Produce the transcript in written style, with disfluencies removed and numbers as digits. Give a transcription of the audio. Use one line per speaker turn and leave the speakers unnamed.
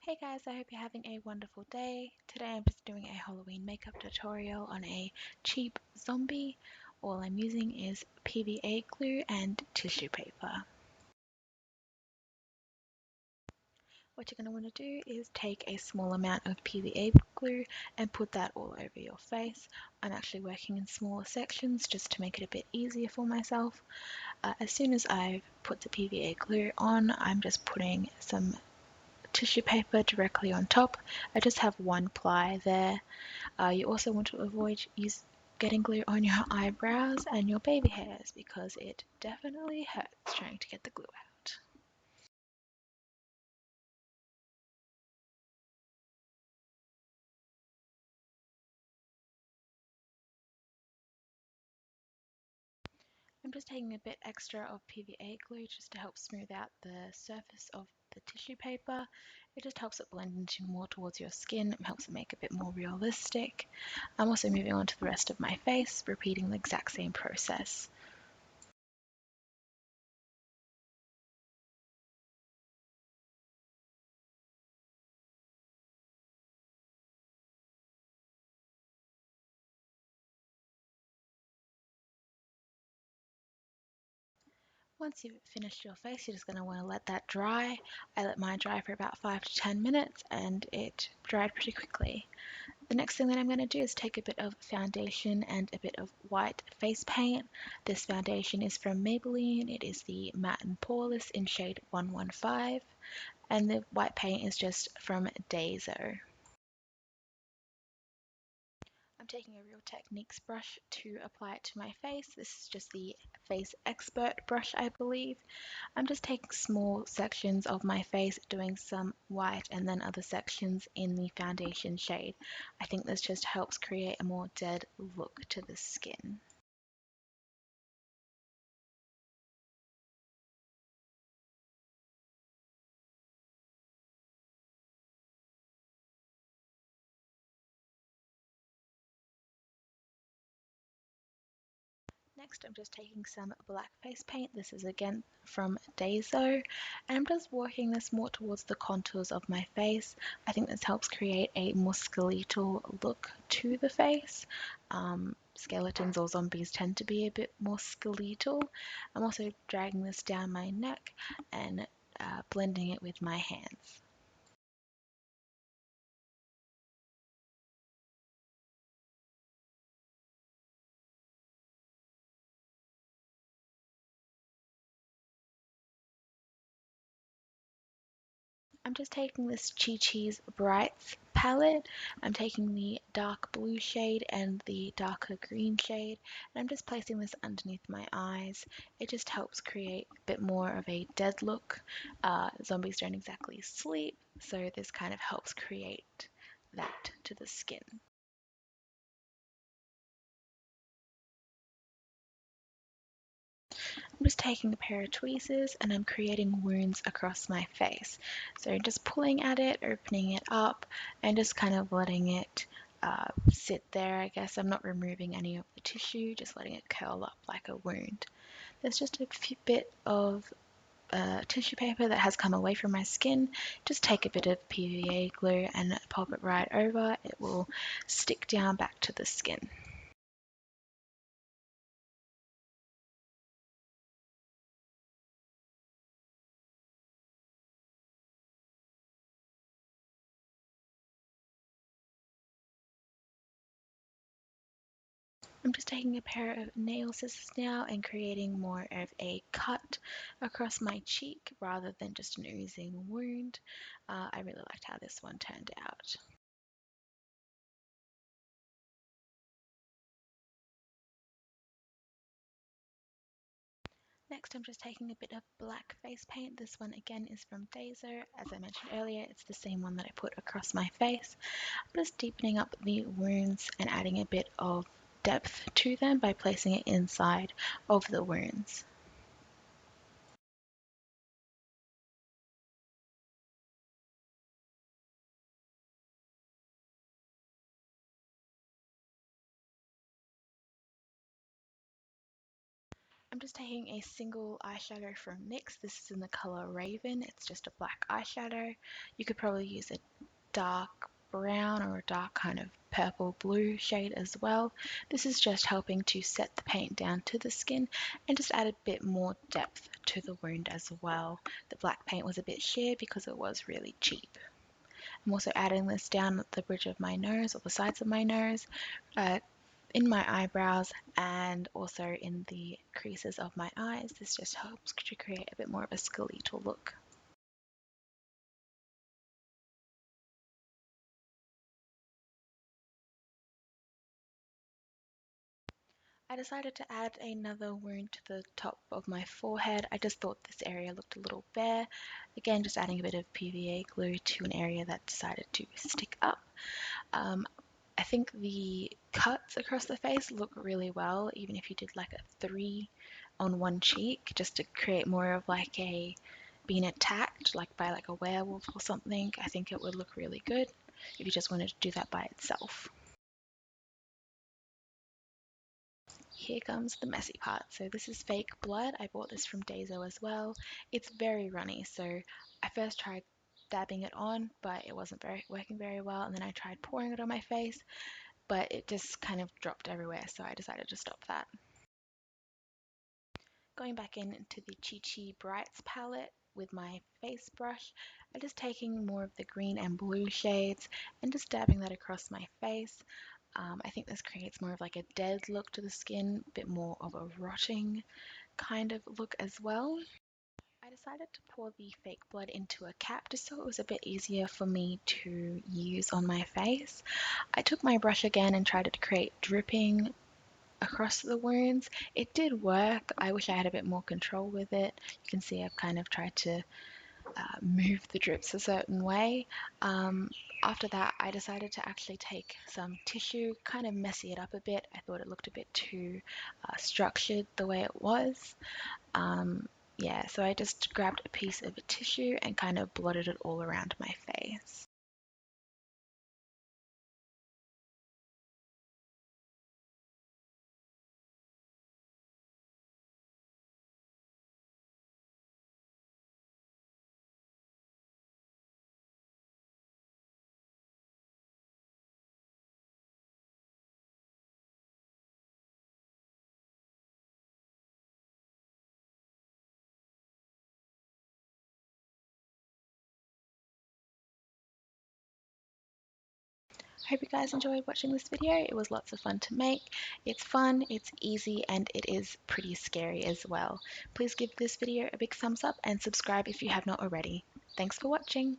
Hey guys, I hope you're having a wonderful day. Today I'm just doing a Halloween makeup tutorial on a cheap zombie. All I'm using is PVA glue and tissue paper. What you're going to want to do is take a small amount of PVA glue and put that all over your face. I'm actually working in smaller sections just to make it a bit easier for myself. As soon as I've put the PVA glue on, I'm just putting some tissue paper directly on top. I just have one ply there. You also want to avoid getting glue on your eyebrows and your baby hairs because it definitely hurts trying to get the glue out. I'm just taking a bit extra of PVA glue just to help smooth out the surface of the tissue paper. It just helps it blend into more towards your skin. It helps it make it a bit more realistic. I'm also moving on to the rest of my face, repeating the exact same process. Once you've finished your face, you're just going to want to let that dry. I let mine dry for about 5 to 10 minutes and it dried pretty quickly. The next thing that I'm going to do is take a bit of foundation and a bit of white face paint. This foundation is from Maybelline. It is the Matte and Poreless in shade 115, and the white paint is just from Daiso. I'm taking a Real Techniques brush to apply it to my face. This is just the Face Expert brush, I believe. I'm just taking small sections of my face, doing some white and then other sections in the foundation shade. I think this just helps create a more dead look to the skin. Next, I'm just taking some black face paint. This is again from Daiso, and I'm just working this more towards the contours of my face. I think this helps create a more skeletal look to the face. Skeletons or zombies tend to be a bit more skeletal. I'm also dragging this down my neck and blending it with my hands. I'm just taking this Chi Chi's Brights palette. I'm taking the dark blue shade and the darker green shade, and I'm just placing this underneath my eyes. It just helps create a bit more of a dead look. Zombies don't exactly sleep, so this kind of helps create that to the skin. I'm just taking a pair of tweezers and I'm creating wounds across my face. So just pulling at it, opening it up, and just kind of letting it sit there, I guess. I'm not removing any of the tissue, just letting it curl up like a wound. There's just a bit of tissue paper that has come away from my skin. Just take a bit of PVA glue and pop it right over. It will stick down back to the skin. I'm just taking a pair of nail scissors now and creating more of a cut across my cheek rather than just an oozing wound. I really liked how this one turned out. Next, I'm just taking a bit of black face paint. This one again is from Daiso. As I mentioned earlier, it's the same one that I put across my face. I'm just deepening up the wounds and adding a bit of depth to them by placing it inside of the wounds. I'm I'm just taking a single eyeshadow from NYX. This is in the color Raven. It's just a black eyeshadow. You could probably use a dark brown or a dark kind of purple blue shade as well. This is just helping to set the paint down to the skin and just add a bit more depth to the wound as well. The black paint was a bit sheer because it was really cheap. I'm also adding this down the bridge of my nose or the sides of my nose, in my eyebrows, and also in the creases of my eyes. This just helps to create a bit more of a skeletal look. I decided to add another wound to the top of my forehead. I just thought this area looked a little bare. Again, just adding a bit of PVA glue to an area that decided to stick up. I think the cuts across the face look really well, even if you did like a 3 on one cheek, just to create more of like a being attacked like by like a werewolf or something. I think it would look really good if you just wanted to do that by itself. Here comes the messy part. So this is fake blood. I bought this from Daiso as well. It's very runny, so I first tried dabbing it on, but it wasn't working very well, and then I tried pouring it on my face, but it just kind of dropped everywhere, so I decided to stop that. Going back into the Chi Chi Brights palette with my face brush, I'm just taking more of the green and blue shades and just dabbing that across my face. I think this creates more of like a dead look to the skin, a bit more of a rotting kind of look as well. I decided to pour the fake blood into a cap just so it was a bit easier for me to use on my face. I took my brush again and tried to create dripping across the wounds. It did work. I wish I had a bit more control with it. You can see I've kind of tried to move the drips a certain way. After that, I decided to actually take some tissue, kind of messy it up a bit. I thought it looked a bit too structured the way it was. Yeah, so I just grabbed a piece of a tissue and kind of blotted it all around my face. I hope you guys enjoyed watching this video. It was lots of fun to make. It's fun, it's easy, and it is pretty scary as well. Please give this video a big thumbs up and subscribe if you have not already. Thanks for watching.